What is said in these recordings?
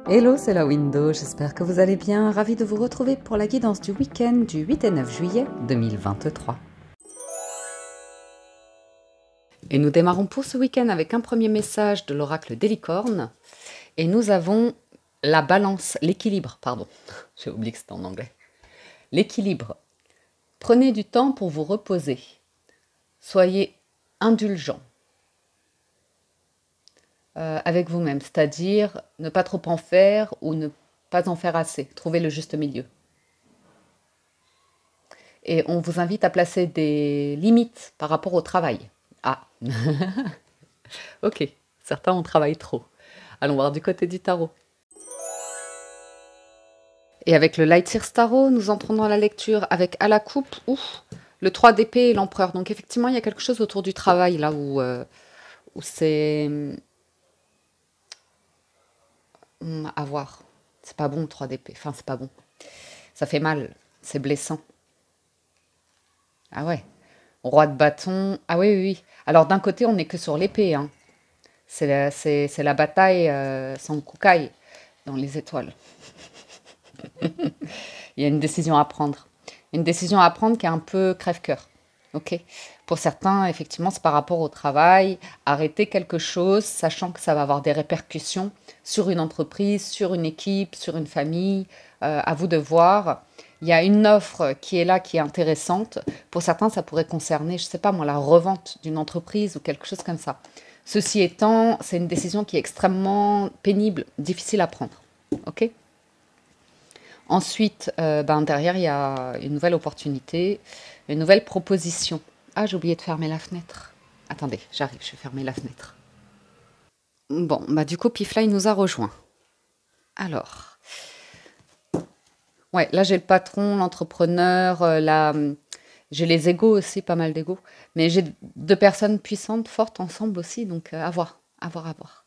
Hello, c'est la Window, j'espère que vous allez bien. Ravi de vous retrouver pour la guidance du week-end du 8 et 9 juillet 2023. Et nous démarrons pour ce week-end avec un premier message de l'oracle des licornes. Et nous avons la balance, l'équilibre, pardon, j'ai oublié que c'était en anglais. L'équilibre. Prenez du temps pour vous reposer. Soyez indulgent avec vous-même, c'est-à-dire ne pas trop en faire ou ne pas en faire assez. Trouvez le juste milieu. Et on vous invite à placer des limites par rapport au travail. Ah, ok, certains ont travaillé trop. Allons voir du côté du tarot. Et avec le Light Sears Tarot, nous entrons dans la lecture avec à la coupe le 3 d'épée et l'empereur. Donc effectivement, il y a quelque chose autour du travail là où c'est à voir. C'est pas bon le 3 d'épée. Enfin, c'est pas bon. Ça fait mal. C'est blessant. Ah ouais. Roi de bâton. Ah oui, oui, oui. Alors d'un côté, on n'est que sur l'épée. Hein. C'est la bataille sans Kukai dans les étoiles. Il y a une décision à prendre. Une décision à prendre qui est un peu crève-cœur. Ok. Pour certains, effectivement, c'est par rapport au travail. Arrêter quelque chose, sachant que ça va avoir des répercussions sur une entreprise, sur une équipe, sur une famille. À vous de voir. Il y a une offre qui est là, qui est intéressante. Pour certains, ça pourrait concerner, je ne sais pas moi, la revente d'une entreprise ou quelque chose comme ça. Ceci étant, c'est une décision qui est extrêmement pénible, difficile à prendre. Ok. Ensuite, derrière, il y a une nouvelle opportunité, une nouvelle proposition. Ah, j'ai oublié de fermer la fenêtre. Attendez, j'arrive, je vais fermer la fenêtre. Bon, du coup, Pifla, il nous a rejoint. Alors, ouais, là, j'ai le patron, l'entrepreneur, j'ai les égos aussi, pas mal d'égos. Mais j'ai deux personnes puissantes, fortes ensemble aussi, donc à voir, à voir, à voir.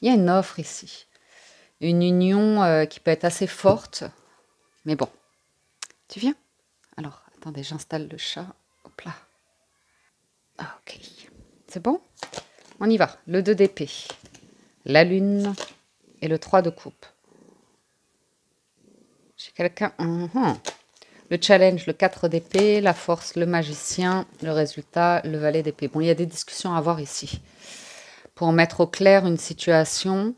Il y a une offre ici. Une union qui peut être assez forte. Mais bon, tu viens? Alors, attendez, j'installe le chat. Hop là. Ah, ok. C'est bon? On y va. Le 2 d'épée. La lune et le 3 de coupe. J'ai quelqu'un... Le challenge, le 4 d'épée. La force, le magicien. Le résultat, le valet d'épée. Bon, il y a des discussions à avoir ici. Pour mettre au clair une situation,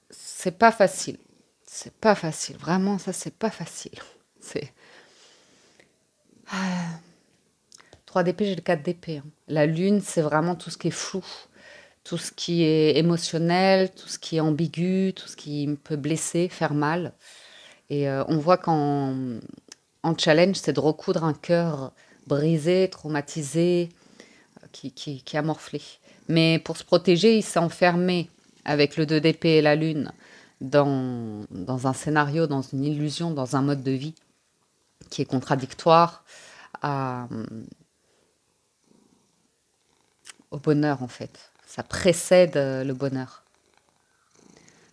c'est pas facile. C'est pas facile. Vraiment, ça, c'est pas facile. C'est... 3 d'épée, j'ai le 4 d'épée. Hein. La lune, c'est vraiment tout ce qui est flou, tout ce qui est émotionnel, tout ce qui est ambigu, tout ce qui peut blesser, faire mal. Et on voit en challenge, c'est de recoudre un cœur brisé, traumatisé, qui a morflé. Mais pour se protéger, il s'est enfermé avec le 2 d'épée et la lune dans un scénario, dans une illusion, dans un mode de vie qui est contradictoire au bonheur en fait. Ça précède le bonheur.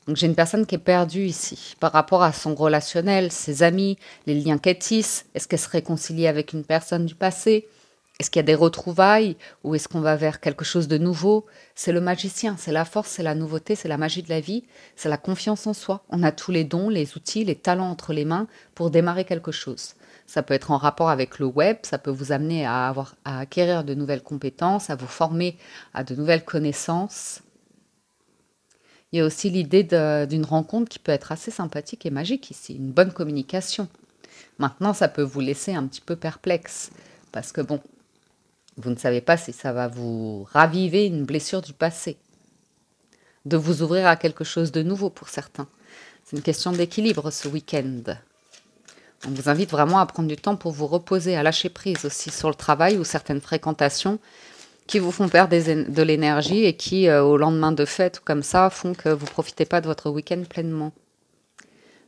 Donc j'ai une personne qui est perdue ici par rapport à son relationnel, ses amis, les liens qu'elle tisse. Est-ce qu'elle se réconcilie avec une personne du passé? Est-ce qu'il y a des retrouvailles ou est-ce qu'on va vers quelque chose de nouveau? C'est le magicien, c'est la force, c'est la nouveauté, c'est la magie de la vie, c'est la confiance en soi. On a tous les dons, les outils, les talents entre les mains pour démarrer quelque chose. Ça peut être en rapport avec le web, ça peut vous amener à acquérir de nouvelles compétences, à vous former à de nouvelles connaissances. Il y a aussi l'idée d'une rencontre qui peut être assez sympathique et magique ici, une bonne communication. Maintenant, ça peut vous laisser un petit peu perplexe parce que bon, vous ne savez pas si ça va vous raviver une blessure du passé, de vous ouvrir à quelque chose de nouveau pour certains. C'est une question d'équilibre ce week-end. On vous invite vraiment à prendre du temps pour vous reposer, à lâcher prise aussi sur le travail ou certaines fréquentations qui vous font perdre de l'énergie et qui, au lendemain de fête ou comme ça, font que vous ne profitez pas de votre week-end pleinement.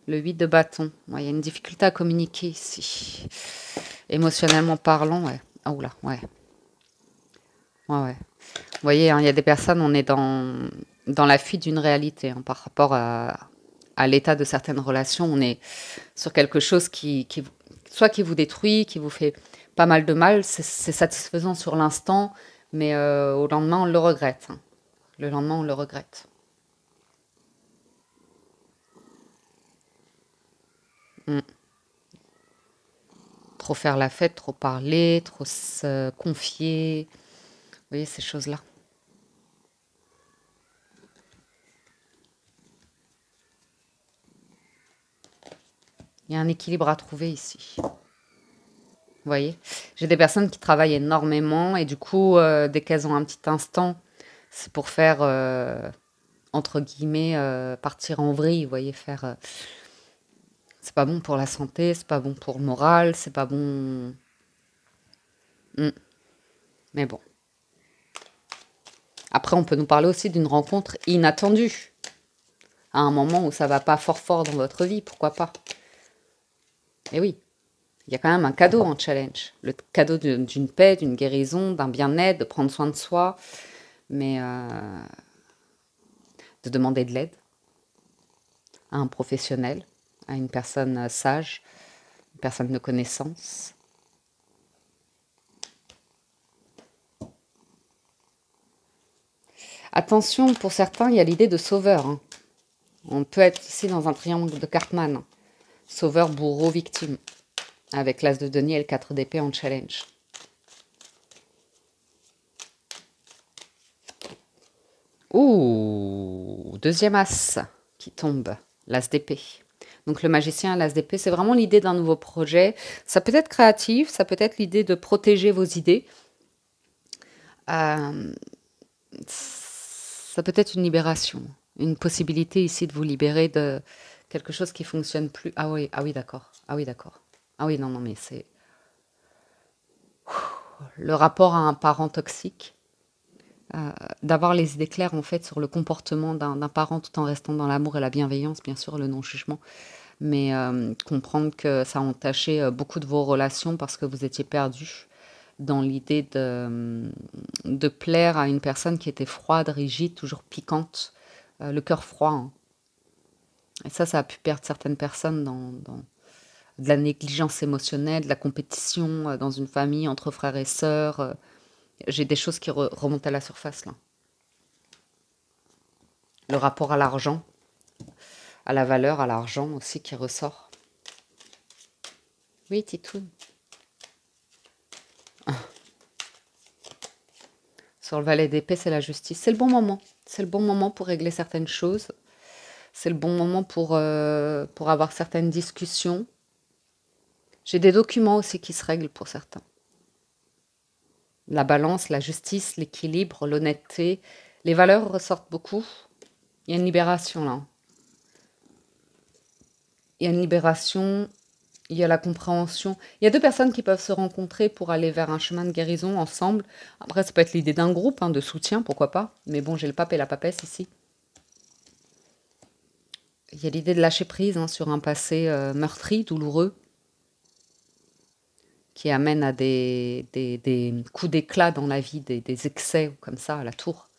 Le 8 de bâton. Il y a une difficulté à communiquer ici. Émotionnellement parlant, ouais. Oh là, ouais. Ouais. Vous voyez, il y a des personnes, on est dans la fuite d'une réalité par rapport à l'état de certaines relations. On est sur quelque chose soit qui vous détruit, qui vous fait pas mal de mal. C'est satisfaisant sur l'instant, mais au lendemain, on le regrette. Le lendemain, on le regrette. Mm. Trop faire la fête, trop parler, trop se confier. Vous voyez ces choses-là. Il y a un équilibre à trouver ici. Vous voyez, j'ai des personnes qui travaillent énormément et du coup, dès qu'elles ont un petit instant, c'est pour faire, entre guillemets, partir en vrille. Vous voyez, faire. C'est pas bon pour la santé, c'est pas bon pour le moral, c'est pas bon. Mm. Mais bon. Après, on peut nous parler aussi d'une rencontre inattendue. À un moment où ça va pas fort fort dans votre vie, pourquoi pas. Et oui, il y a quand même un cadeau en challenge. Le cadeau d'une paix, d'une guérison, d'un bien-être, de prendre soin de soi, mais de demander de l'aide à un professionnel, à une personne sage, une personne de connaissance. Attention, pour certains, il y a l'idée de sauveur. Hein. On peut être ici dans un triangle de Cartman. Sauveur, bourreau, victime. Avec l'as de denier et le 4 d'épée en challenge. Ouh, deuxième as qui tombe, l'as d'épée. Donc le magicien, l'as d'épée, c'est vraiment l'idée d'un nouveau projet. Ça peut être créatif, ça peut être l'idée de protéger vos idées. Euh, ça peut être une libération, une possibilité ici de vous libérer de quelque chose qui fonctionne plus. Ah oui, d'accord. Ah oui, d'accord. Ah oui, non, non, mais c'est le rapport à un parent toxique. D'avoir les idées claires en fait sur le comportement d'un parent tout en restant dans l'amour et la bienveillance, bien sûr, le non-jugement, mais comprendre que ça a entaché beaucoup de vos relations parce que vous étiez perdu dans l'idée de plaire à une personne qui était froide, rigide, toujours piquante, le cœur froid. Hein. Et ça a pu perdre certaines personnes dans de la négligence émotionnelle, de la compétition dans une famille entre frères et sœurs. J'ai des choses qui remontent à la surface là. Le rapport à l'argent, à la valeur, à l'argent aussi qui ressort. Oui, Titoun. Sur le valet d'épée, c'est la justice. C'est le bon moment. C'est le bon moment pour régler certaines choses. C'est le bon moment pour avoir certaines discussions. J'ai des documents aussi qui se règlent pour certains. La balance, la justice, l'équilibre, l'honnêteté. Les valeurs ressortent beaucoup. Il y a une libération là. Il y a une libération, il y a la compréhension. Il y a deux personnes qui peuvent se rencontrer pour aller vers un chemin de guérison ensemble. Après, ça peut être l'idée d'un groupe, hein, de soutien, pourquoi pas. Mais bon, j'ai le pape et la papesse ici. Il y a l'idée de lâcher prise hein, sur un passé meurtri, douloureux, qui amène à des coups d'éclat dans la vie, des excès, comme ça, à la tour.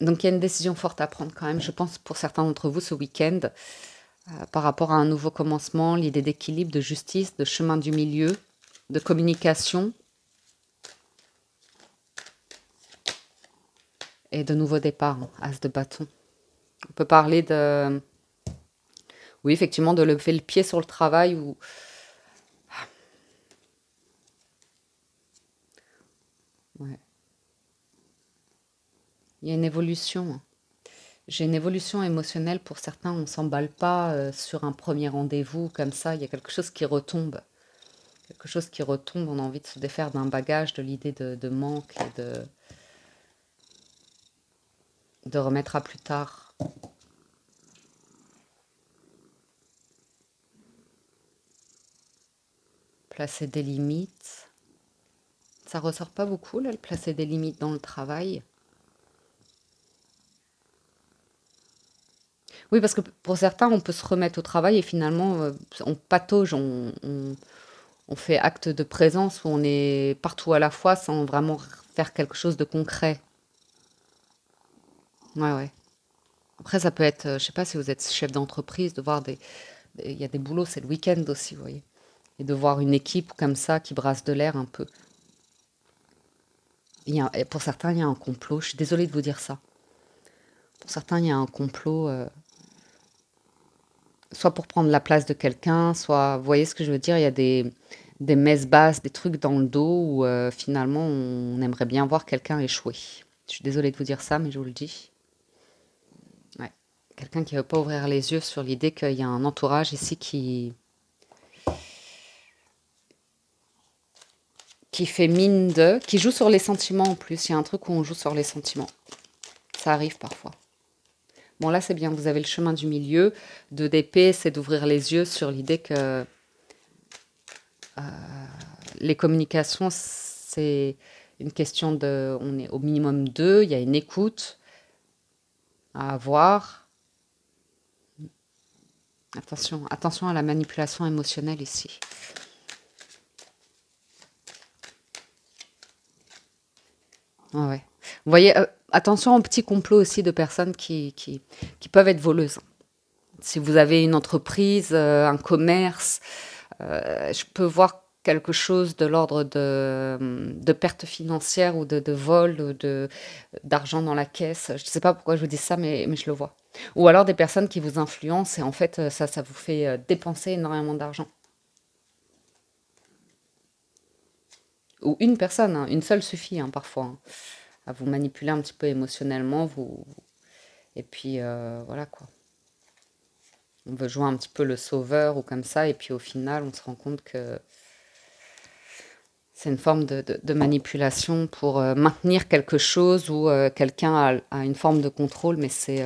Donc il y a une décision forte à prendre quand même, je pense, pour certains d'entre vous ce week-end, par rapport à un nouveau commencement, l'idée d'équilibre, de justice, de chemin du milieu, de communication et de nouveaux départs, hein, as de bâton. On peut parler de... Oui, effectivement, de lever le pied sur le travail ou... Ouais. Il y a une évolution. Hein. J'ai une évolution émotionnelle pour certains, on ne s'emballe pas sur un premier rendez-vous comme ça, il y a quelque chose qui retombe. Quelque chose qui retombe, on a envie de se défaire d'un bagage, de l'idée de manque et de remettre à plus tard. Placer des limites. Ça ressort pas beaucoup, là, le placer des limites dans le travail. Oui, parce que pour certains, on peut se remettre au travail et finalement, on patauge, on fait acte de présence où on est partout à la fois sans vraiment faire quelque chose de concret. Ouais, ouais. Après, ça peut être, je sais pas si vous êtes chef d'entreprise, de voir il y a des boulots, c'est le week-end aussi, vous voyez. Et de voir une équipe comme ça qui brasse de l'air un peu. Et pour certains, il y a un complot. Je suis désolée de vous dire ça. Pour certains, il y a un complot soit pour prendre la place de quelqu'un, soit, vous voyez ce que je veux dire, il y a des messes basses, des trucs dans le dos où finalement on aimerait bien voir quelqu'un échouer. Je suis désolée de vous dire ça, mais je vous le dis. Ouais. Quelqu'un qui ne veut pas ouvrir les yeux sur l'idée qu'il y a un entourage ici qui fait mine de, qui joue sur les sentiments en plus. Il y a un truc où on joue sur les sentiments. Ça arrive parfois. Bon, là, c'est bien, vous avez le chemin du milieu. 2 d'épée, c'est d'ouvrir les yeux sur l'idée que les communications, c'est une question de... On est au minimum 2, il y a une écoute à avoir. Attention, attention à la manipulation émotionnelle ici. Ah ouais. Vous voyez, attention aux petits complots aussi de personnes qui peuvent être voleuses. Si vous avez une entreprise, un commerce, je peux voir quelque chose de l'ordre de perte financière ou de vol ou d'argent dans la caisse. Je ne sais pas pourquoi je vous dis ça, mais je le vois. Ou alors des personnes qui vous influencent et en fait, ça vous fait dépenser énormément d'argent. Ou une personne, hein, une seule suffit hein, parfois, hein, à vous manipuler un petit peu émotionnellement. Et puis voilà quoi. On veut jouer un petit peu le sauveur ou comme ça, et puis au final, on se rend compte que c'est une forme de manipulation pour maintenir quelque chose où quelqu'un a une forme de contrôle, mais c'est...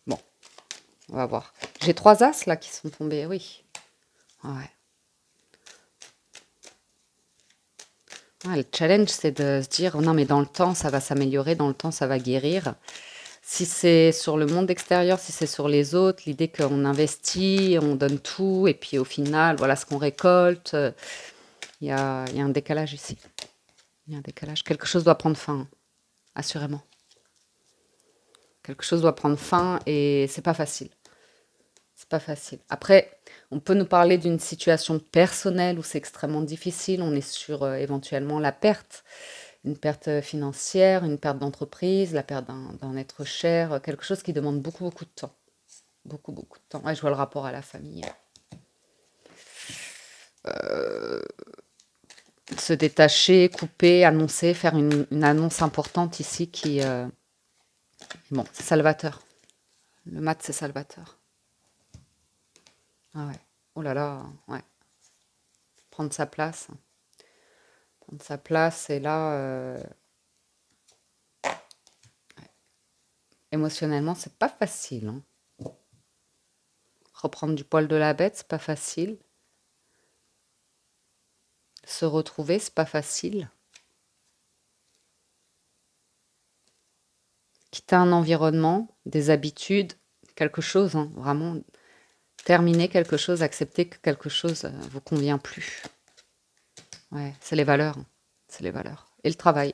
Bon, on va voir. J'ai 3 as là qui sont tombés, oui. Ouais. Ouais, le challenge, c'est de se dire, non mais dans le temps, ça va s'améliorer, dans le temps, ça va guérir. Si c'est sur le monde extérieur, si c'est sur les autres, l'idée qu'on investit, on donne tout, et puis au final, voilà ce qu'on récolte. Il y a un décalage ici. Il y a un décalage. Quelque chose doit prendre fin, assurément. Quelque chose doit prendre fin et c'est pas facile. C'est pas facile. Après, on peut nous parler d'une situation personnelle où c'est extrêmement difficile. On est sur éventuellement la perte. Une perte financière, une perte d'entreprise, la perte d'un être cher, quelque chose qui demande beaucoup, beaucoup de temps. Beaucoup, beaucoup de temps. Ouais, je vois le rapport à la famille. Se détacher, couper, annoncer, faire une annonce importante ici qui... bon, c'est salvateur. Le mat, c'est salvateur. Ah ouais. Oh là là, ouais. Prendre sa place. Prendre sa place, et là, émotionnellement, c'est pas facile. Hein. Reprendre du poil de la bête, c'est pas facile. Se retrouver, c'est pas facile. Quitter un environnement, des habitudes, quelque chose, hein, vraiment terminer quelque chose, accepter que quelque chose vous convient plus. Ouais, c'est les valeurs. Hein. C'est les valeurs. Et le travail.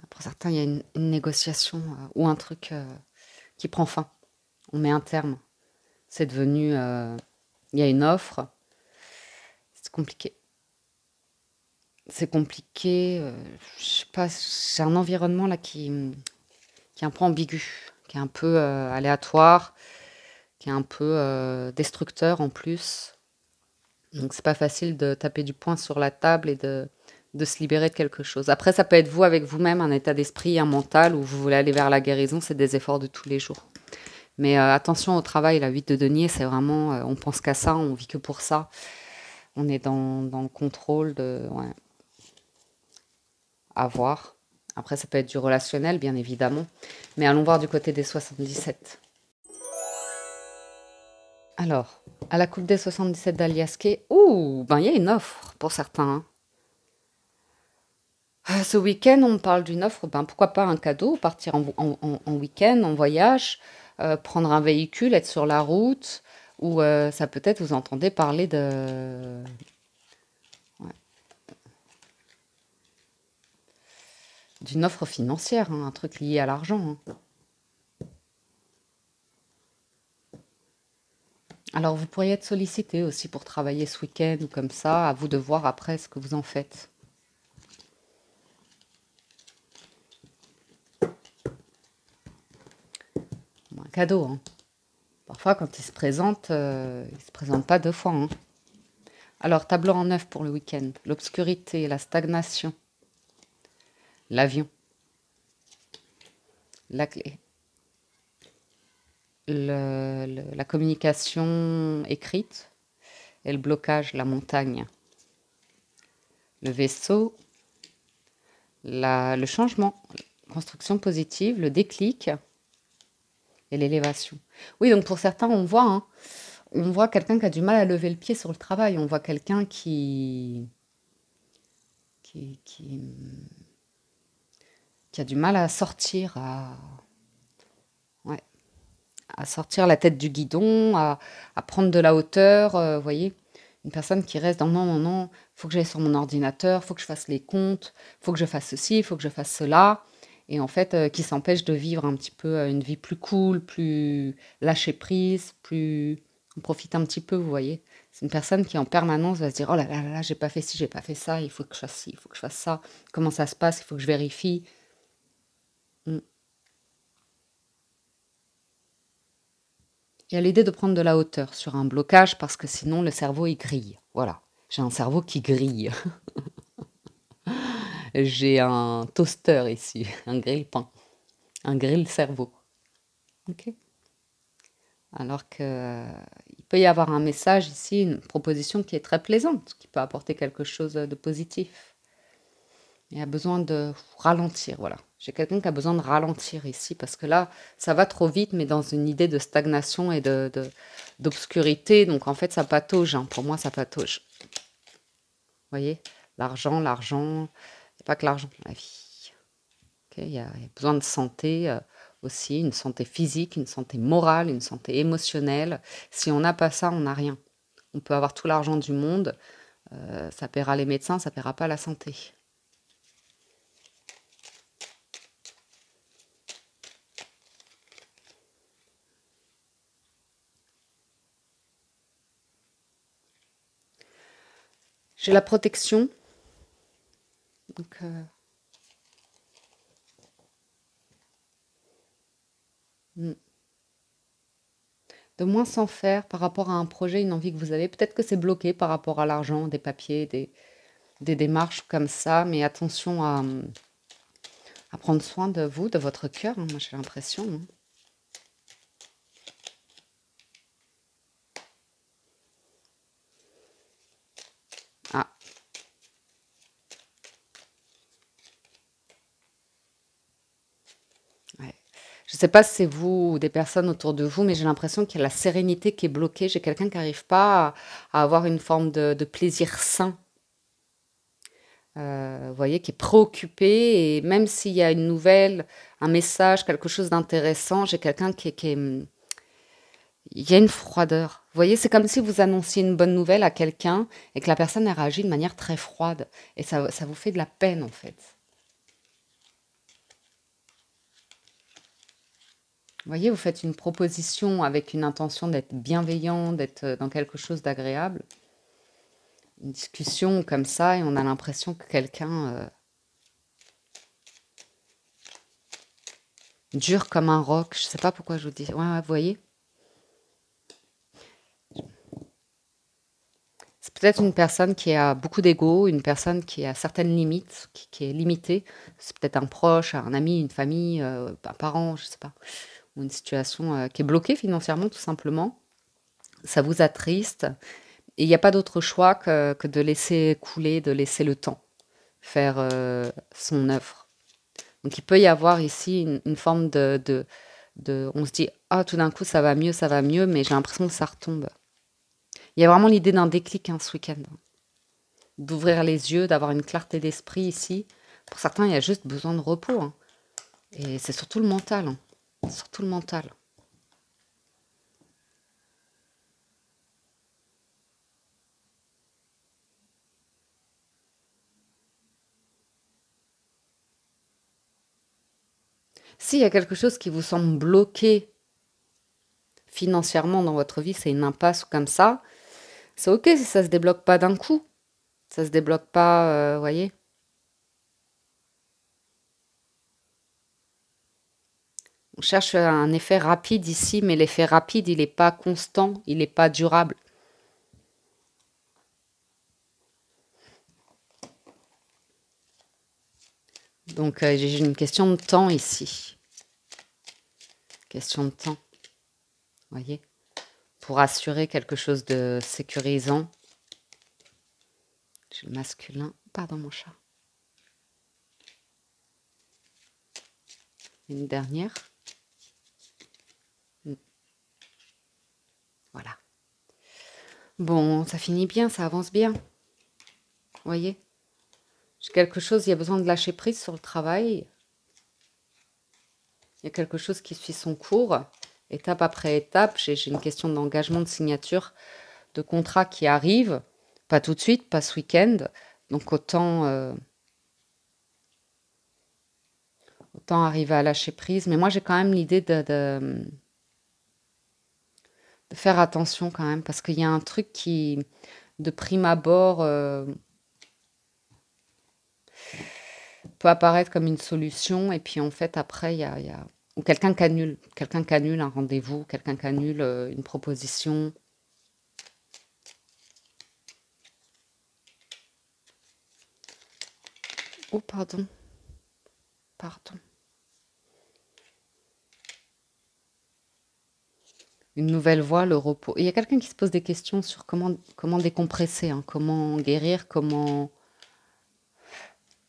Pour certains, il y a une négociation ou un truc qui prend fin. On met un terme. C'est devenu... il y a une offre. C'est compliqué. C'est compliqué. Je sais pas, c'est un environnement là qui est un peu ambigu, qui est un peu aléatoire, qui est un peu destructeur en plus. Donc c'est pas facile de taper du poing sur la table et de se libérer de quelque chose. Après, ça peut être vous avec vous-même, un état d'esprit, un mental où vous voulez aller vers la guérison, c'est des efforts de tous les jours. Mais attention au travail, la 8 de denier, c'est vraiment, on pense qu'à ça, on vit que pour ça. On est dans le contrôle de... Ouais, à voir. Après, ça peut être du relationnel, bien évidemment. Mais allons voir du côté des 77. Alors, à la coupe des 77 d'Aliaské, ouh, ben il y a une offre pour certains. Hein. Ce week-end, on me parle d'une offre, ben pourquoi pas un cadeau, partir en week-end, en voyage, prendre un véhicule, être sur la route, ou ça peut-être vous entendez parler ouais, d'une offre financière, hein, un truc lié à l'argent. Hein. Alors, vous pourriez être sollicité aussi pour travailler ce week-end ou comme ça. À vous de voir après ce que vous en faites. Bon, un cadeau, hein. Parfois, quand il se présente pas deux fois, hein. Alors, tableau en neuf pour le week-end. L'obscurité, la stagnation, l'avion, la clé, la communication écrite et le blocage, la montagne, le vaisseau, le changement, construction positive, le déclic et l'élévation. Oui, donc pour certains, on voit quelqu'un qui a du mal à lever le pied sur le travail. On voit quelqu'un qui, qui, qui a du mal à sortir, ouais, à sortir la tête du guidon, à prendre de la hauteur. Vous voyez, une personne qui reste dans non, non, non, faut que j'aille sur mon ordinateur, faut que je fasse les comptes, faut que je fasse ceci, faut que je fasse cela. Et en fait, qui s'empêche de vivre un petit peu une vie plus cool, plus lâcher prise, plus... On profite un petit peu, vous voyez. C'est une personne qui en permanence va se dire, oh là là là, là, j'ai pas fait ci, j'ai pas fait ça, il faut que je fasse ci, il faut que je fasse ça. Comment ça se passe, il faut que je vérifie. Mm. Il y a l'idée de prendre de la hauteur sur un blocage parce que sinon le cerveau il grille. Voilà. J'ai un cerveau qui grille. J'ai un toaster ici, un grille-pain, un grille-cerveau. Ok. Alors que il peut y avoir un message ici, une proposition qui est très plaisante, qui peut apporter quelque chose de positif. Il y a besoin de ralentir, voilà. J'ai quelqu'un qui a besoin de ralentir ici parce que là, ça va trop vite, mais dans une idée de stagnation et d'obscurité. Donc en fait, ça patauge, hein. Pour moi, ça patauge. Vous voyez, l'argent, l'argent, il n'y a pas que l'argent dans la vie. Ok, il y a besoin de santé aussi, une santé physique, une santé morale, une santé émotionnelle. Si on n'a pas ça, on n'a rien. On peut avoir tout l'argent du monde, ça paiera les médecins, ça paiera pas la santé. J'ai la protection, donc mm, de moins s'en faire par rapport à un projet, une envie que vous avez. Peut-être que c'est bloqué par rapport à l'argent, des papiers, des démarches comme ça, mais attention à prendre soin de vous, de votre cœur, hein, moi j'ai l'impression, hein. Ah, ouais. Je ne sais pas si c'est vous ou des personnes autour de vous, mais j'ai l'impression qu'il y a la sérénité qui est bloquée. J'ai quelqu'un qui n'arrive pas à avoir une forme de plaisir sain, vous voyez, qui est préoccupé. Et même s'il y a une nouvelle, un message, quelque chose d'intéressant, j'ai quelqu'un il y a une froideur. Vous voyez, c'est comme si vous annonciez une bonne nouvelle à quelqu'un et que la personne a réagi de manière très froide. Et ça vous fait de la peine, en fait. Vous voyez, vous faites une proposition avec une intention d'être bienveillant, d'être dans quelque chose d'agréable. Une discussion comme ça et on a l'impression que quelqu'un dur comme un roc. Je sais pas pourquoi je vous dis. Ouais, ouais, vous voyez. C'est peut-être une personne qui a beaucoup d'ego, une personne qui a certaines limites, qui est limitée. C'est peut-être un proche, un ami, une famille, un parent, je sais pas. Ou une situation qui est bloquée financièrement, tout simplement. Ça vous attriste. Et il n'y a pas d'autre choix que de laisser couler, de laisser le temps faire son œuvre. Donc il peut y avoir ici une forme on se dit, ah, tout d'un coup, ça va mieux, mais j'ai l'impression que ça retombe. Il y a vraiment l'idée d'un déclic hein, ce week-end. D'ouvrir les yeux, d'avoir une clarté d'esprit ici. Pour certains, il y a juste besoin de repos, hein. Et c'est surtout le mental, hein. C'est surtout le mental. S'il y a quelque chose qui vous semble bloqué financièrement dans votre vie, c'est une impasse ou comme ça, c'est ok si ça se débloque pas d'un coup. Ça se débloque pas, voyez. On cherche un effet rapide ici, mais l'effet rapide, il n'est pas constant, il n'est pas durable. Donc, j'ai une question de temps ici. Question de temps, voyez, pour assurer quelque chose de sécurisant. J'ai le masculin. Pardon, mon chat. Une dernière. Voilà. Bon, ça finit bien, ça avance bien. Vous voyez? J'ai quelque chose, il y a besoin de lâcher prise sur le travail. Il y a quelque chose qui suit son cours, étape après étape. J'ai une question d'engagement, de signature, de contrat qui arrive. Pas tout de suite, pas ce week-end. Donc autant arriver à lâcher prise. Mais moi, j'ai quand même l'idée de faire attention quand même, parce qu'il y a un truc qui, de prime abord, peut apparaître comme une solution, et puis en fait, après, il y a ou quelqu'un qui annule un rendez-vous, quelqu'un qui annule une proposition. Oh, pardon. Pardon. Une nouvelle voie, le repos. Et il y a quelqu'un qui se pose des questions sur comment décompresser, hein, comment guérir, comment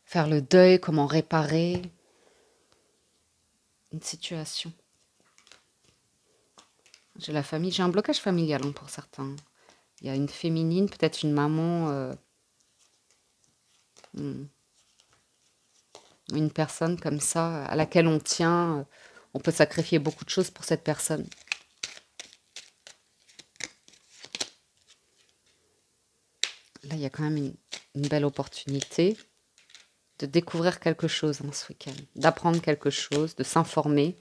faire le deuil, comment réparer une situation. J'ai la famille, j'ai un blocage familial hein, pour certains. Il y a une féminine, peut-être une maman, une personne comme ça, à laquelle on tient. On peut sacrifier beaucoup de choses pour cette personne. Là, il y a quand même une belle opportunité de découvrir quelque chose hein, ce week-end, d'apprendre quelque chose, de s'informer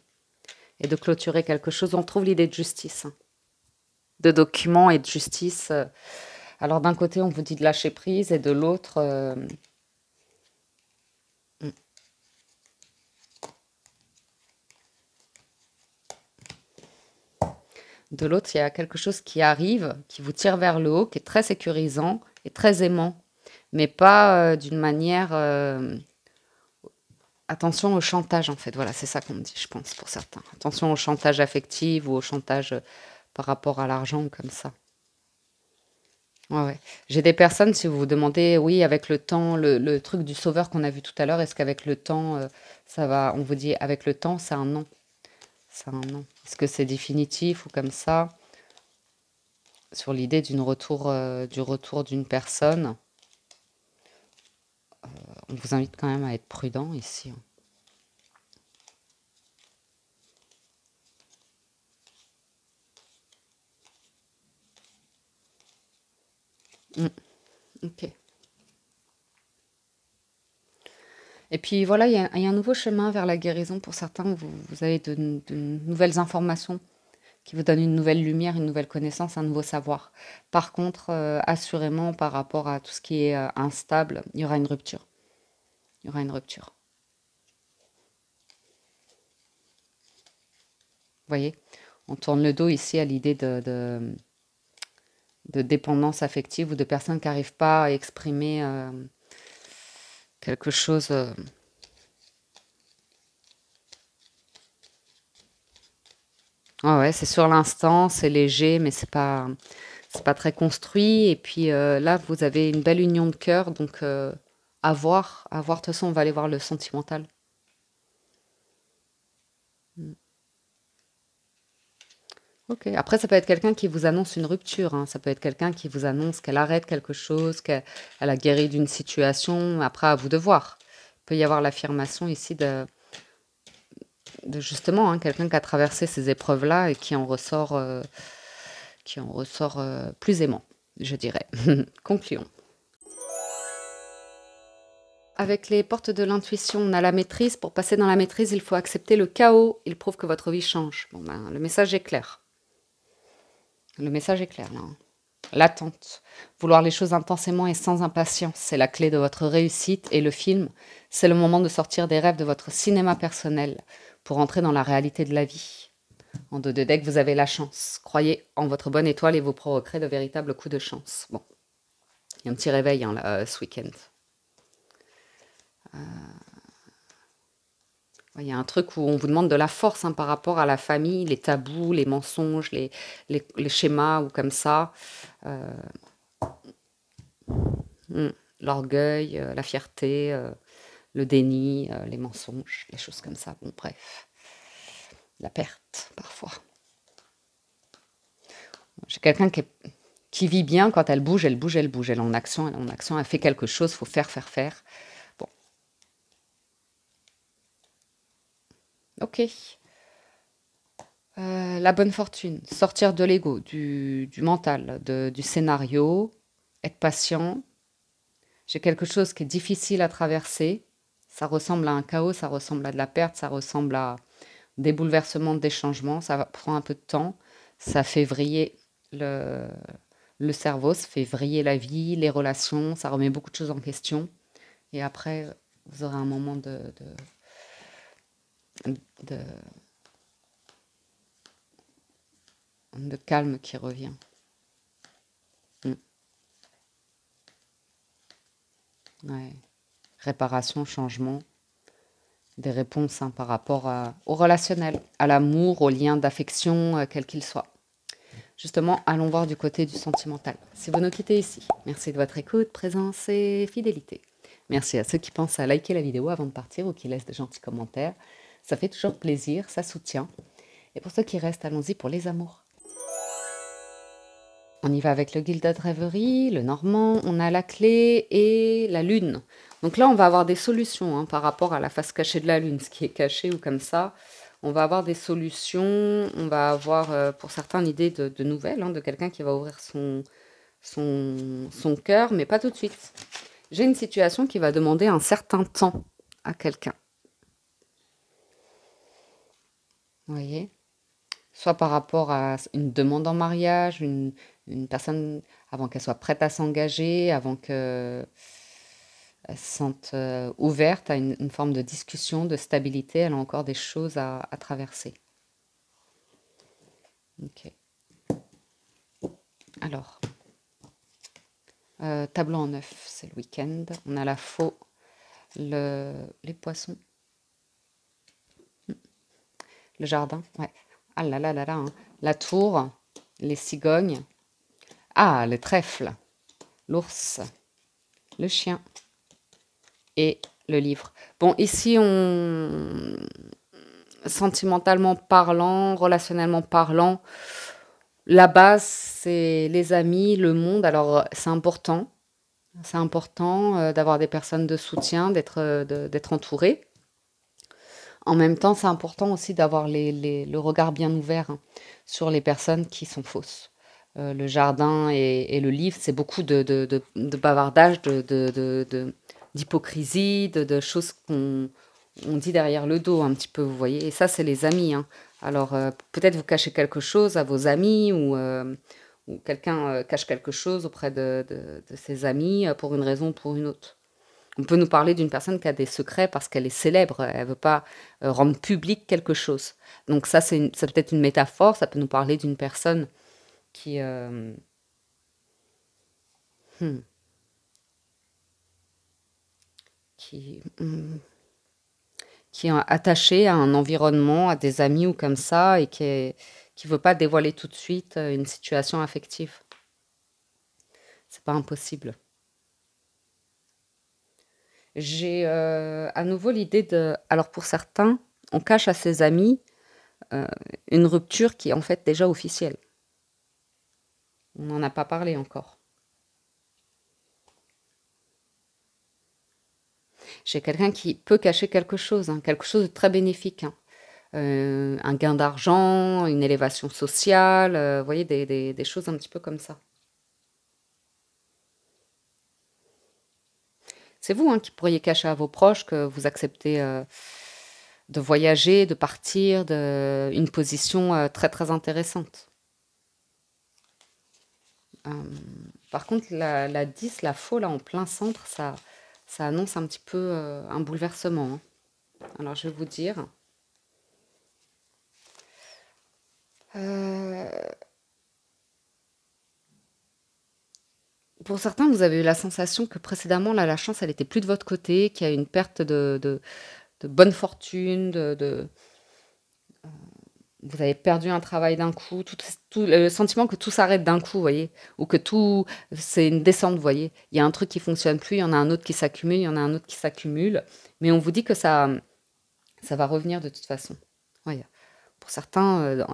et de clôturer quelque chose. On trouve l'idée de justice, hein, de documents et de justice. Alors d'un côté, on vous dit de lâcher prise et de l'autre... De l'autre, il y a quelque chose qui arrive, qui vous tire vers le haut, qui est très sécurisant et très aimant, mais pas d'une manière... attention au chantage, en fait. Voilà, c'est ça qu'on me dit, je pense, pour certains. Attention au chantage affectif ou au chantage par rapport à l'argent ou comme ça. Ouais, ouais. J'ai des personnes, si vous vous demandez, oui, avec le temps, le truc du sauveur qu'on a vu tout à l'heure, est-ce qu'avec le temps, ça va... On vous dit, avec le temps, c'est un non. C'est un non. Est-ce que c'est définitif ou comme ça? Sur l'idée du retour d'une personne, on vous invite quand même à être prudent ici. Ok. Et puis voilà, il y a un nouveau chemin vers la guérison pour certains. Vous avez de nouvelles informations qui vous donnent une nouvelle lumière, une nouvelle connaissance, un nouveau savoir. Par contre, assurément, par rapport à tout ce qui est instable, il y aura une rupture. Il y aura une rupture. Vous voyez? On tourne le dos ici à l'idée de dépendance affective ou de personnes qui n'arrivent pas à exprimer quelque chose. Ouais, ouais, c'est sur l'instant, c'est léger, mais c'est pas très construit. Et puis là, vous avez une belle union de cœur, donc à voir, à voir. De toute façon, on va aller voir le sentimental. Ok. Après, ça peut être quelqu'un qui vous annonce une rupture, hein. Ça peut être quelqu'un qui vous annonce qu'elle arrête quelque chose, qu'elle a guéri d'une situation. Après, à vous de voir. Il peut y avoir l'affirmation ici de justement hein, quelqu'un qui a traversé ces épreuves-là et qui en ressort plus aimant, je dirais. Concluons. Avec les portes de l'intuition, on a la maîtrise. Pour passer dans la maîtrise, il faut accepter le chaos. Il prouve que votre vie change. Bon, ben, le message est clair. Le message est clair là, hein. L'attente. Vouloir les choses intensément et sans impatience, c'est la clé de votre réussite. Et le film, c'est le moment de sortir des rêves de votre cinéma personnel pour entrer dans la réalité de la vie. En dos de deck, vous avez la chance. Croyez en votre bonne étoile et vous provoquerez de véritables coups de chance. Bon, il y a un petit réveil hein, là, ce week-end. Ouais, il y a un truc où on vous demande de la force hein, par rapport à la famille, les tabous, les mensonges, les schémas ou comme ça. Euh, L'orgueil, la fierté, le déni, les mensonges, les choses comme ça. Bon, bref, la perte parfois. J'ai quelqu'un qui vit bien quand elle bouge, elle bouge, elle bouge. Elle est en action, elle est en action, elle fait quelque chose, il faut faire, faire, faire. Bon, ok. La bonne fortune, sortir de l'ego, du mental, du scénario, être patient. J'ai quelque chose qui est difficile à traverser. Ça ressemble à un chaos, ça ressemble à de la perte, ça ressemble à des bouleversements, des changements. Prend un peu de temps. Ça fait vriller le cerveau, ça fait vriller la vie, les relations. Ça remet beaucoup de choses en question. Et après, vous aurez un moment de, de calme qui revient. Mm. Ouais. Réparation, changement, des réponses hein, par rapport au relationnel, à l'amour, aux liens d'affection, quel qu'il soit. Justement, allons voir du côté du sentimental. Si vous nous quittez ici, merci de votre écoute, présence et fidélité. Merci à ceux qui pensent à liker la vidéo avant de partir ou qui laissent de gentils commentaires. Ça fait toujours plaisir, ça soutient. Et pour ceux qui restent, allons-y pour les amours. On y va avec le Gilded Reverie, le Normand, on a la clé et la lune. Donc là, on va avoir des solutions hein, par rapport à la face cachée de la lune, ce qui est caché ou comme ça. On va avoir des solutions, on va avoir pour certains l'idée de nouvelles, hein, de quelqu'un qui va ouvrir son cœur, mais pas tout de suite. J'ai une situation qui va demander un certain temps à quelqu'un. Vous voyez? Soit par rapport à une demande en mariage, une personne avant qu'elle soit prête à s'engager, avant qu'elle se sente ouverte à une forme de discussion, de stabilité, elle a encore des choses à traverser. Ok. Alors, tableau en neuf, c'est le week-end. On a la faux, les poissons, le jardin, ouais. Ah là là là là, hein. La tour, les cigognes. Ah, le trèfle, l'ours, le chien et le livre. Bon, ici, sentimentalement parlant, relationnellement parlant, la base, c'est les amis, le monde. Alors, c'est important. C'est important d'avoir des personnes de soutien, d'être entouré. En même temps, c'est important aussi d'avoir le regard bien ouvert hein, sur les personnes qui sont fausses. Le jardin et le livre, c'est beaucoup de bavardage, d'hypocrisie, de choses qu'on dit derrière le dos un petit peu, vous voyez. Et ça, c'est les amis. Hein. Alors, peut-être vous cachez quelque chose à vos amis ou quelqu'un cache quelque chose auprès de ses amis pour une raison ou pour une autre. On peut nous parler d'une personne qui a des secrets parce qu'elle est célèbre, elle ne veut pas rendre public quelque chose. Donc ça, c'est peut-être une métaphore, ça peut nous parler d'une personne qui, hmm, qui, hmm, qui est attachée à un environnement, à des amis ou comme ça, et qui ne veut pas dévoiler tout de suite une situation affective. C'est pas impossible. J'ai à nouveau l'idée de... Alors pour certains, on cache à ses amis une rupture qui est en fait déjà officielle. On n'en a pas parlé encore. J'ai quelqu'un qui peut cacher quelque chose de très bénéfique. Hein. Un gain d'argent, une élévation sociale, vous voyez, des choses un petit peu comme ça. C'est vous hein, qui pourriez cacher à vos proches que vous acceptez de voyager, de partir, une position très très intéressante. Par contre, la 10, la faux, là, en plein centre, ça annonce un petit peu un bouleversement, hein. Alors, je vais vous dire. Euh, pour certains, vous avez eu la sensation que précédemment, là, la chance, elle était plus de votre côté, qu'il y a une perte de bonne fortune, vous avez perdu un travail d'un coup, le sentiment que tout s'arrête d'un coup, vous voyez, ou que tout, c'est une descente, vous voyez. Il y a un truc qui fonctionne plus, il y en a un autre qui s'accumule, il y en a un autre qui s'accumule, mais on vous dit que ça va revenir de toute façon. Ouais. Pour certains,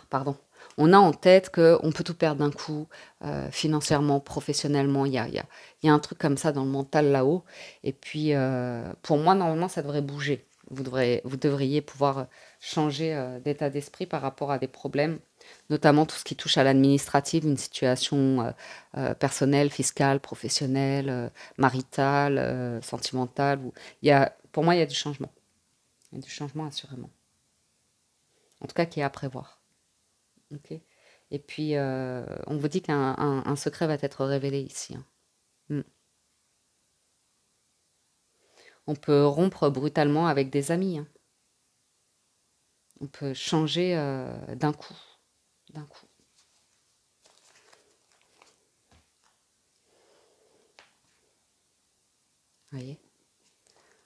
pardon. On a en tête qu'on peut tout perdre d'un coup, financièrement, professionnellement. Il y a un truc comme ça dans le mental là-haut. Et puis, pour moi, normalement, ça devrait bouger. Vous devriez pouvoir changer d'état d'esprit par rapport à des problèmes, notamment tout ce qui touche à l'administratif, une situation personnelle, fiscale, professionnelle, maritale, sentimentale. Pour moi, il y a du changement. Il y a du changement, assurément. En tout cas, qui est à prévoir. Ok. Et puis, on vous dit qu'un secret va être révélé ici, hein. Mm. On peut rompre brutalement avec des amis, hein. On peut changer d'un coup. D'un coup. Vous voyez?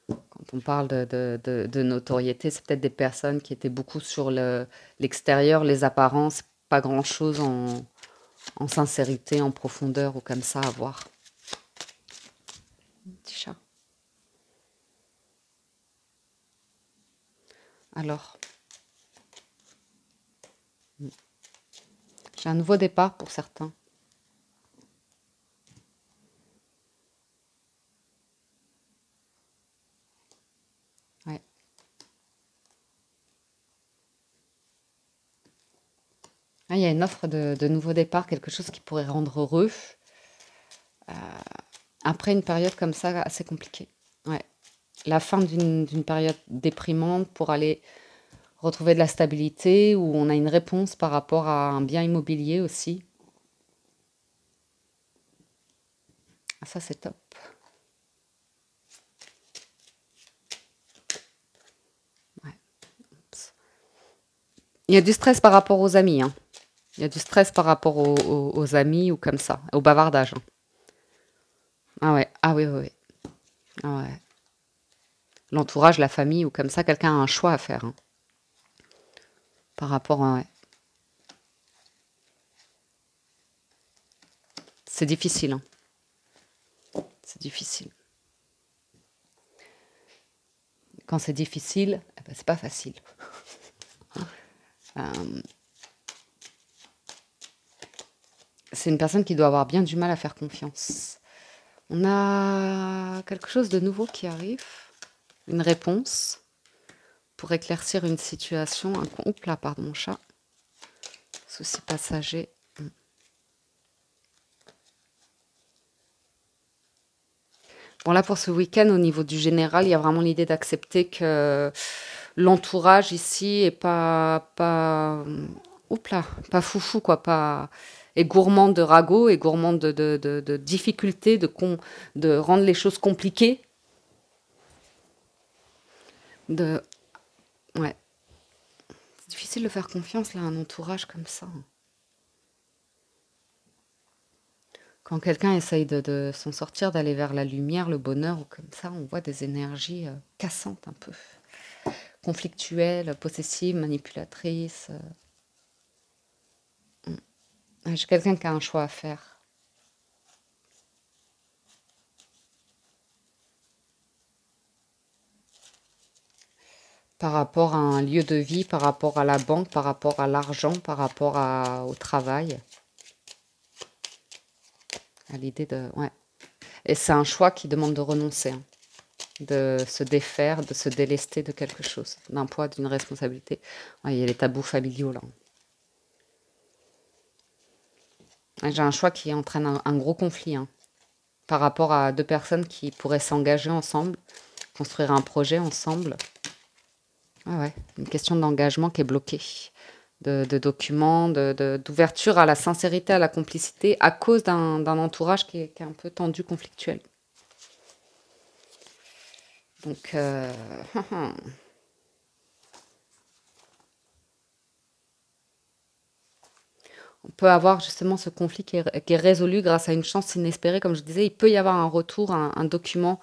Quand on parle de notoriété, c'est peut-être des personnes qui étaient beaucoup sur l'extérieur, les apparences, pas grand-chose en sincérité, en profondeur ou comme ça à voir. Petit chat. Alors, j'ai un nouveau départ pour certains. Ouais. Ah, il y a une offre de nouveau départ, quelque chose qui pourrait rendre heureux après une période comme ça assez compliquée. Ouais. La fin d'une période déprimante pour aller retrouver de la stabilité, où on a une réponse par rapport à un bien immobilier aussi. Ah, ça, c'est top. Ouais. Il y a du stress par rapport aux amis, hein. Il y a du stress par rapport aux amis ou comme ça, au bavardage, hein. Ah ouais, ah oui, oui, oui. Ah ouais. L'entourage, la famille ou comme ça, quelqu'un a un choix à faire, hein, par rapport à... Ouais. C'est difficile, hein. C'est difficile. Quand c'est difficile, eh ben, c'est pas facile. C'est une personne qui doit avoir bien du mal à faire confiance. On a quelque chose de nouveau qui arrive, une réponse pour éclaircir une situation. Oups là, pardon, mon chat. Souci passager. Bon, là, pour ce week-end, au niveau du général, il y a vraiment l'idée d'accepter que l'entourage ici est oups là, pas foufou, quoi, pas, est gourmand de ragots, est gourmand de difficultés, de rendre les choses compliquées. Ouais. C'est difficile de faire confiance là, à un entourage comme ça. Quand quelqu'un essaye de s'en sortir, d'aller vers la lumière, le bonheur, ou comme ça, on voit des énergies cassantes un peu, conflictuelles, possessives, manipulatrices. J'ai quelqu'un qui a un choix à faire. Par rapport à un lieu de vie, par rapport à la banque, par rapport à l'argent, par rapport au travail. À l'idée de... Ouais. Et c'est un choix qui demande de renoncer, hein, de se défaire, de se délester de quelque chose, d'un poids, d'une responsabilité. Ouais, il y a les tabous familiaux là. J'ai un choix qui entraîne un gros conflit, hein, par rapport à deux personnes qui pourraient s'engager ensemble, construire un projet ensemble. Ah ouais, une question d'engagement qui est bloquée. de documents, d'ouverture à la sincérité, à la complicité, à cause d'un entourage qui est un peu tendu, conflictuel. Donc, on peut avoir justement ce conflit qui est résolu grâce à une chance inespérée. Comme je disais, il peut y avoir un retour, un document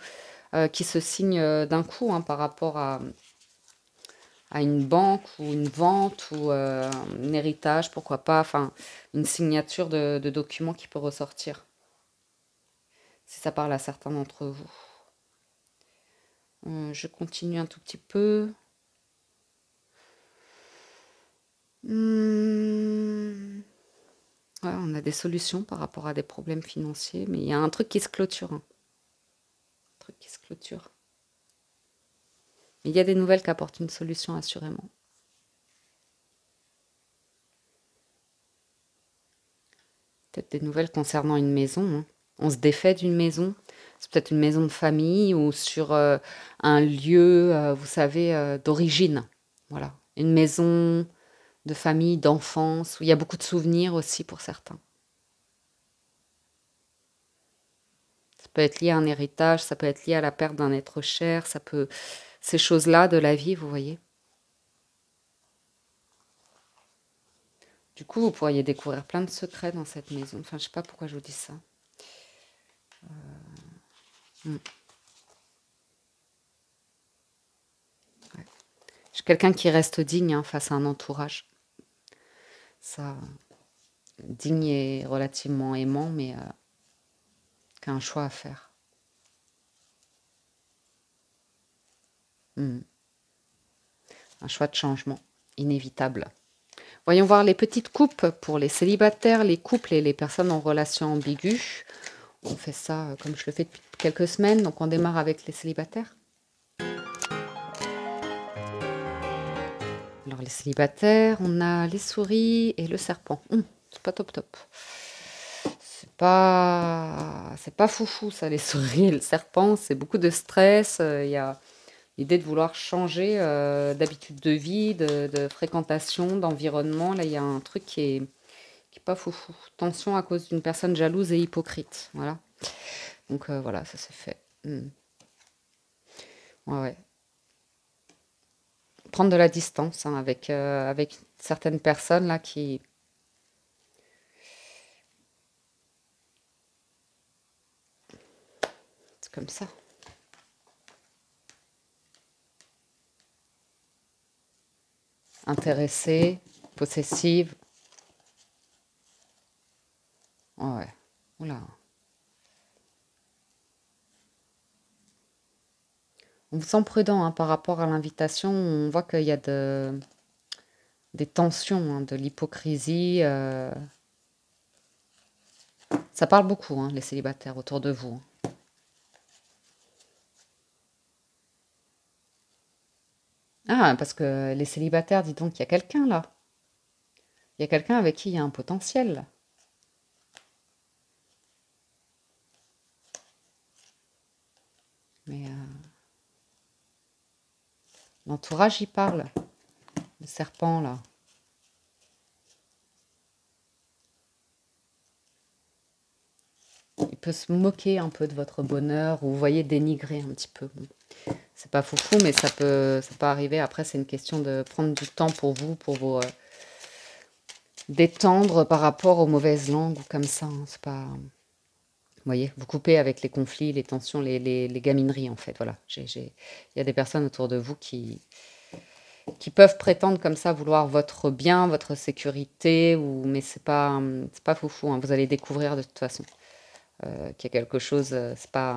qui se signe d'un coup par rapport à une banque ou une vente ou un héritage, pourquoi pas, enfin, une signature de document qui peut ressortir, si ça parle à certains d'entre vous. Je continue un tout petit peu. Ouais, on a des solutions par rapport à des problèmes financiers, mais il y a un truc qui se clôture. Un truc qui se clôture. Mais il y a des nouvelles qui apportent une solution, assurément. Peut-être des nouvelles concernant une maison. On se défait d'une maison. C'est peut-être une maison de famille ou sur un lieu, vous savez, d'origine. Voilà. Une maison de famille, d'enfance, où il y a beaucoup de souvenirs aussi pour certains. Ça peut être lié à un héritage, ça peut être lié à la perte d'un être cher, ça peut... Ces choses-là de la vie, vous voyez. Du coup, vous pourriez découvrir plein de secrets dans cette maison. Enfin, je sais pas pourquoi je vous dis ça. Ouais. J'ai quelqu'un qui reste digne face à un entourage. Ça, digne et relativement aimant, mais qui a un choix à faire. Un choix de changement, inévitable. Voyons voir les petites coupes pour les célibataires, les couples et les personnes en relation ambiguë. On fait ça comme je le fais depuis quelques semaines, donc on démarre avec les célibataires. Alors les célibataires, on a les souris et le serpent. C'est pas top top. C'est pas foufou ça, les souris et le serpent. C'est beaucoup de stress. Il y a l'idée de vouloir changer d'habitude de vie, de fréquentation, d'environnement. Là, il y a un truc qui est pas foufou. Tension à cause d'une personne jalouse et hypocrite. Voilà. Donc voilà, ça c'est fait. Ouais. Prendre de la distance avec certaines personnes là qui... C'est comme ça. Intéressée, possessive. Ouais. Oula. On vous sent prudent par rapport à l'invitation. On voit qu'il y a des tensions, de l'hypocrisie. Ça parle beaucoup, les célibataires autour de vous. Ah, parce que les célibataires, dis donc, il y a quelqu'un là. Il y a quelqu'un avec qui il y a un potentiel. Mais l'entourage y parle. Le serpent là. Il peut se moquer un peu de votre bonheur ou, vous voyez, dénigrer un petit peu. Bon. C'est pas foufou, mais ça peut arriver. Après, c'est une question de prendre du temps pour vous détendre par rapport aux mauvaises langues ou comme ça. C'est pas... Vous voyez, vous coupez avec les conflits, les tensions, les gamineries, en fait. Voilà. Il y a des personnes autour de vous qui peuvent prétendre comme ça vouloir votre bien, votre sécurité, mais c'est pas foufou. Vous allez découvrir de toute façon qu'il y a quelque chose. C'est pas...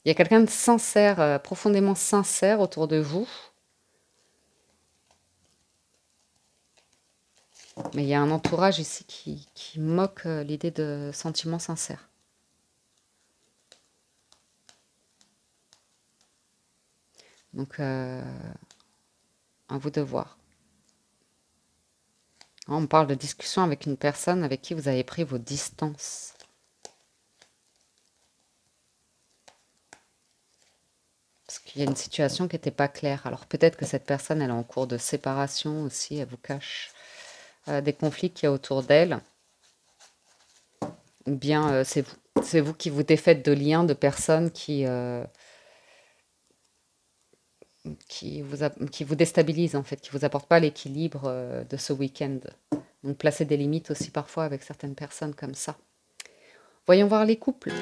Il y a quelqu'un de sincère, profondément sincère autour de vous. Mais il y a un entourage ici qui moque l'idée de sentiments sincères. Donc, à vous de voir. On parle de discussion avec une personne avec qui vous avez pris vos distances. Parce qu'il y a une situation qui n'était pas claire. Alors peut-être que cette personne, elle est en cours de séparation aussi, elle vous cache des conflits qu'il y a autour d'elle. Ou bien c'est vous qui vous défaites de liens de personnes qui vous déstabilisent en fait, qui vous apportent pas l'équilibre de ce week-end. Donc placez des limites aussi parfois avec certaines personnes comme ça. Voyons voir les couples.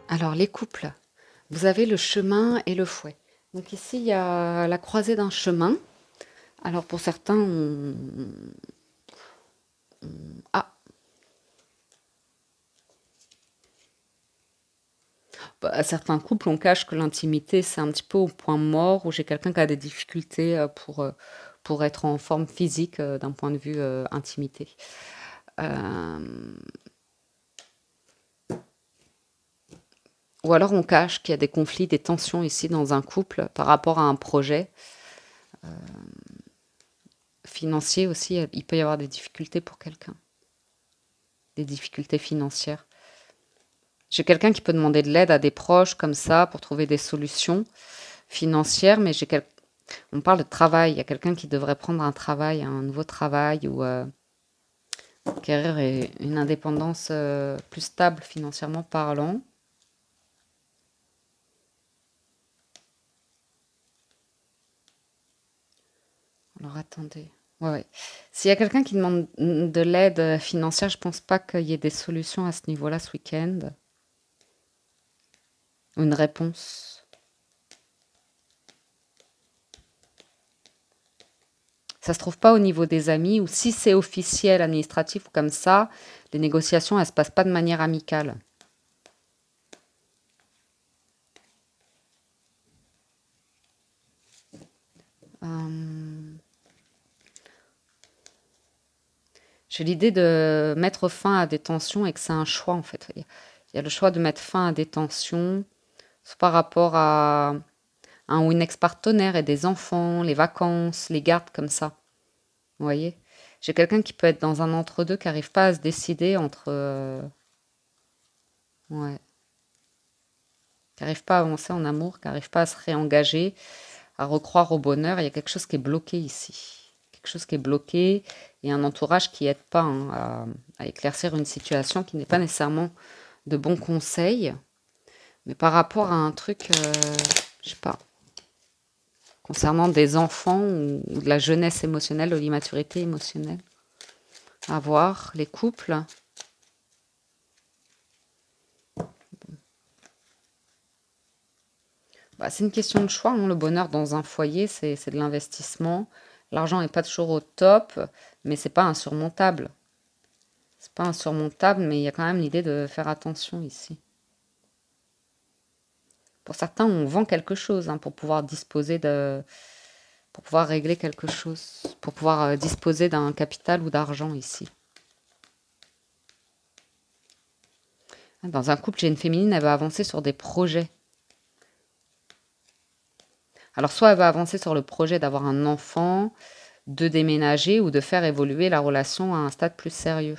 Alors les couples, vous avez le chemin et le fouet. Donc ici, il y a la croisée d'un chemin. Alors pour certains, ah, bah, certains couples, on cache que l'intimité, c'est un petit peu au point mort, où j'ai quelqu'un qui a des difficultés pour être en forme physique d'un point de vue intimité. Euh, ou alors on cache qu'il y a des conflits, des tensions ici dans un couple par rapport à un projet financier aussi. Il peut y avoir des difficultés pour quelqu'un, des difficultés financières. J'ai quelqu'un qui peut demander de l'aide à des proches comme ça pour trouver des solutions financières, mais on parle de travail. Il y a quelqu'un qui devrait prendre un travail, un nouveau travail ou acquérir une indépendance plus stable financièrement parlant. Alors attendez. Ouais, ouais. S'il y a quelqu'un qui demande de l'aide financière, je pense pas qu'il y ait des solutions à ce niveau-là ce week-end. Ou une réponse. Ça se trouve pas au niveau des amis, ou si c'est officiel, administratif ou comme ça, les négociations, elles se passent pas de manière amicale. Euh, J'ai l'idée de mettre fin à des tensions et que c'est un choix en fait. Il y a le choix de mettre fin à des tensions soit par rapport à un ou une ex-partenaire et des enfants, les vacances, les gardes comme ça. Vous voyez? J'ai quelqu'un qui peut être dans un entre-deux qui n'arrive pas à se décider entre... ouais. Qui n'arrive pas à avancer en amour, qui n'arrive pas à se réengager, à recroire au bonheur. Il y a quelque chose qui est bloqué ici. Quelque chose qui est bloqué et un entourage qui n'aide pas hein, à éclaircir une situation qui n'est pas nécessairement de bons conseils. Mais par rapport à un truc, je sais pas, concernant des enfants ou de la jeunesse émotionnelle, de l'immaturité émotionnelle, à voir, les couples. Bah, c'est une question de choix. Hein. Le bonheur dans un foyer, c'est de l'investissement. L'argent n'est pas toujours au top, mais c'est pas insurmontable. C'est pas insurmontable, mais il y a quand même l'idée de faire attention ici. Pour certains, on vend quelque chose hein, pour pouvoir disposer pour pouvoir régler quelque chose, pour pouvoir disposer d'un capital ou d'argent ici. Dans un couple, j'ai une féminine, elle va avancer sur des projets. Alors, soit elle va avancer sur le projet d'avoir un enfant, de déménager ou de faire évoluer la relation à un stade plus sérieux.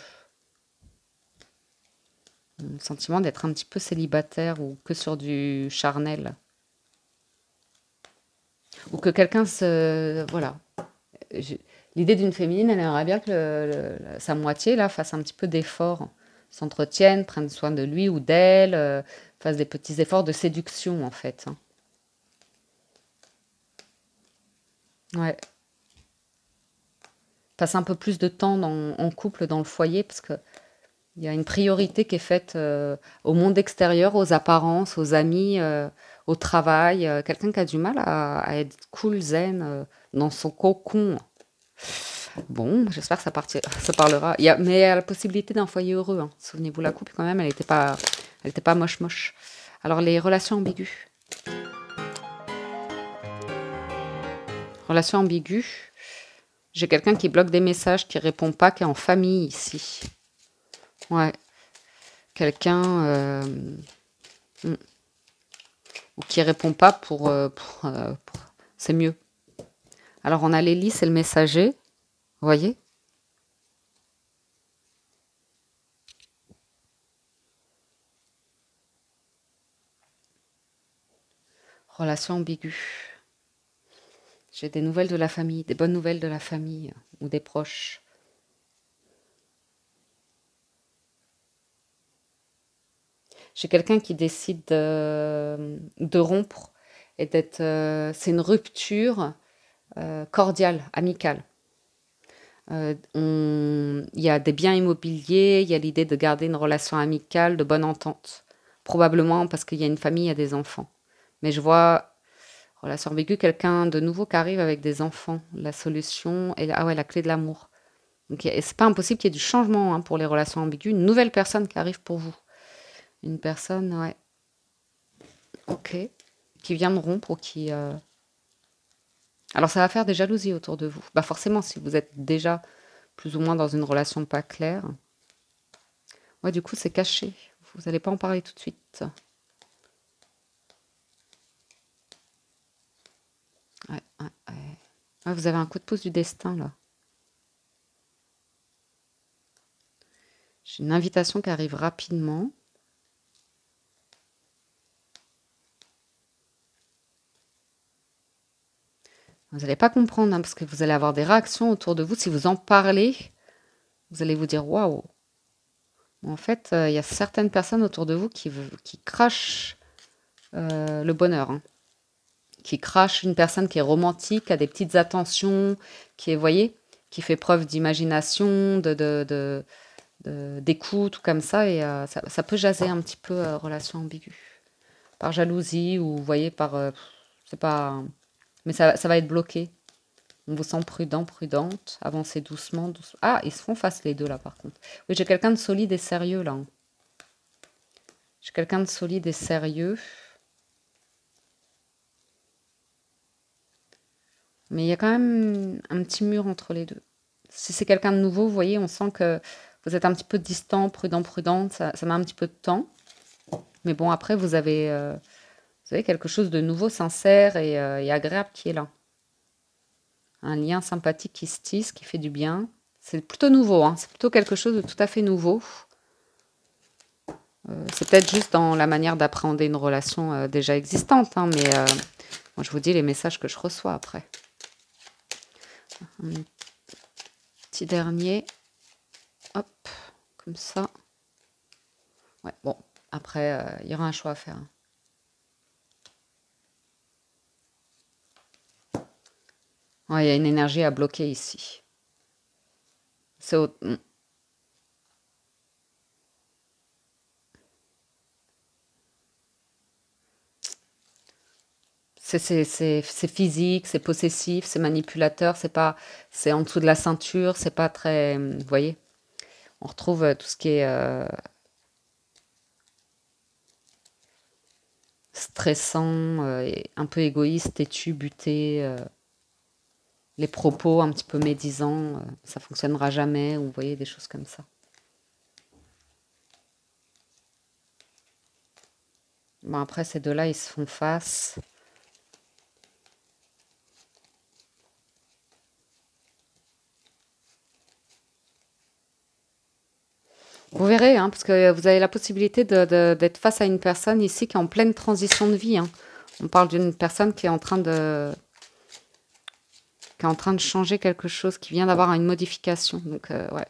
Le sentiment d'être un petit peu célibataire ou que sur du charnel. Ou que quelqu'un se... Voilà. L'idée d'une féminine, elle aimerait bien que sa moitié là fasse un petit peu d'efforts, s'entretienne, prenne soin de lui ou d'elle, fasse des petits efforts de séduction en fait. Hein. Ouais. Passe un peu plus de temps en couple dans le foyer parce que il y a une priorité qui est faite au monde extérieur, aux apparences, aux amis, au travail. Quelqu'un qui a du mal à être cool, zen, dans son cocon. Bon, j'espère que ça parlera. Mais il y a la possibilité d'un foyer heureux. Hein. Souvenez-vous, la couple, quand même, elle était pas moche. Alors, les relations ambiguës. Relations ambiguës. J'ai quelqu'un qui bloque des messages, qui répond pas, qui est en famille ici. Ouais. Quelqu'un ou qui répond pas c'est mieux. Alors, on a l'hélice et le messager. Vous voyez? relation ambiguë. J'ai des nouvelles de la famille, des bonnes nouvelles de la famille ou des proches. J'ai quelqu'un qui décide de rompre et d'être... c'est une rupture cordiale, amicale. Il y a des biens immobiliers, il y a l'idée de garder une relation amicale, de bonne entente. Probablement parce qu'il y a une famille, il y a des enfants. Mais je vois, relation ambiguë, quelqu'un de nouveau qui arrive avec des enfants. La solution est ah ouais, la clé de l'amour. Donc c'est pas impossible qu'il y ait du changement hein, pour les relations ambiguës. Une nouvelle personne qui arrive pour vous. Une personne, ouais, ok, qui vient de rompre ou qui... Alors ça va faire des jalousies autour de vous. Bah forcément, si vous êtes déjà plus ou moins dans une relation pas claire. Ouais, du coup, c'est caché. Vous n'allez pas en parler tout de suite. Ouais, ouais, ouais. Ouais, vous avez un coup de pouce du destin, là. J'ai une invitation qui arrive rapidement. Vous n'allez pas comprendre, hein, parce que vous allez avoir des réactions autour de vous. Si vous en parlez, vous allez vous dire, waouh. En fait, il y a certaines personnes autour de vous qui crachent le bonheur. Hein. Qui crachent une personne qui est romantique, a des petites attentions, qui est, vous voyez, qui fait preuve d'imagination, d'écoute, tout comme ça. Et ça peut jaser un petit peu relation ambiguë. Par jalousie ou, vous voyez, par... c'est pas... Mais ça va être bloqué. On vous sent prudent, prudente. Avancez doucement, doucement. Ah, ils se font face les deux là par contre. Oui, j'ai quelqu'un de solide et sérieux là. Hein. J'ai quelqu'un de solide et sérieux. Mais il y a quand même un petit mur entre les deux. Si c'est quelqu'un de nouveau, vous voyez, on sent que vous êtes un petit peu distant, prudent, prudente. Ça met un petit peu de temps. Mais bon, après, vous avez quelque chose de nouveau, sincère et agréable qui est là. Un lien sympathique qui se tisse, qui fait du bien. C'est plutôt nouveau, hein. C'est plutôt quelque chose de tout à fait nouveau. C'est peut-être juste dans la manière d'appréhender une relation déjà existante, hein, mais moi je vous dis les messages que je reçois après. Un petit dernier. Hop, comme ça. Ouais, bon, après, il y aura un choix à faire. Ouais, il y a une énergie à bloquer ici. C'est c'est physique, c'est possessif, c'est manipulateur, c'est en dessous de la ceinture, c'est pas très, vous voyez, on retrouve tout ce qui est stressant, et un peu égoïste, têtu, buté, les propos un petit peu médisants, ça fonctionnera jamais, ou vous voyez des choses comme ça. Bon après ces deux-là ils se font face. Vous verrez, hein, parce que vous avez la possibilité d'être face à une personne ici qui est en pleine transition de vie. Hein. On parle d'une personne qui est en train de changer quelque chose, qui vient d'avoir une modification. Donc, ouais,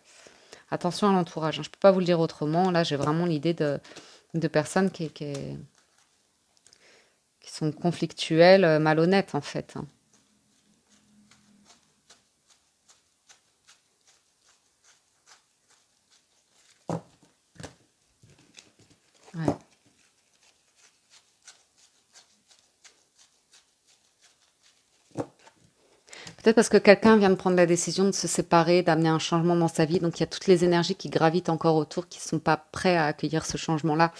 attention à l'entourage. Hein. Je ne peux pas vous le dire autrement. Là, j'ai vraiment l'idée de personnes qui sont conflictuelles, malhonnêtes, en fait. Hein. Ouais. Peut-être parce que quelqu'un vient de prendre la décision de se séparer, d'amener un changement dans sa vie. Donc il y a toutes les énergies qui gravitent encore autour, qui ne sont pas prêts à accueillir ce changement-là,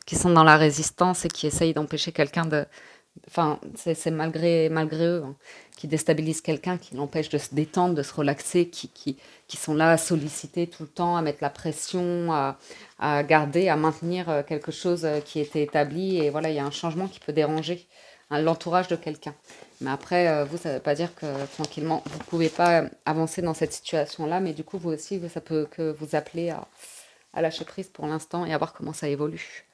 qui sont dans la résistance et qui essayent d'empêcher quelqu'un de... Enfin, c'est malgré eux, hein, qui déstabilisent quelqu'un, qui l'empêchent de se détendre, de se relaxer, qui sont là à solliciter tout le temps, à mettre la pression, à garder, à maintenir quelque chose qui était établi. Et voilà, il y a un changement qui peut déranger hein, l'entourage de quelqu'un. Mais après, vous, ça ne veut pas dire que tranquillement, vous ne pouvez pas avancer dans cette situation-là, mais du coup, vous aussi, ça peut que vous appeler à lâcher prise pour l'instant et à voir comment ça évolue.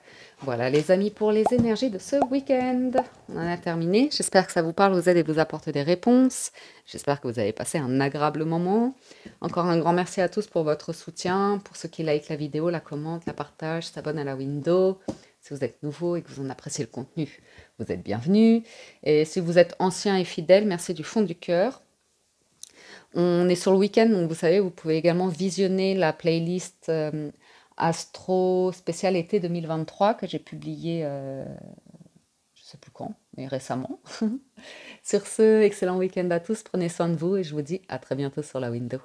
Voilà les amis pour les énergies de ce week-end. On en a terminé. J'espère que ça vous parle, vous aide et vous apporte des réponses. J'espère que vous avez passé un agréable moment. Encore un grand merci à tous pour votre soutien, pour ceux qui likent la vidéo, la commentent, la partagent, s'abonnent à la window. Si vous êtes nouveau et que vous en appréciez le contenu, vous êtes bienvenus. Et si vous êtes ancien et fidèle, merci du fond du cœur. On est sur le week-end, donc vous savez, vous pouvez également visionner la playlist Astro spécial été 2023 que j'ai publiée, je ne sais plus quand, mais récemment. Sur ce, excellent week-end à tous, prenez soin de vous et je vous dis à très bientôt sur la window.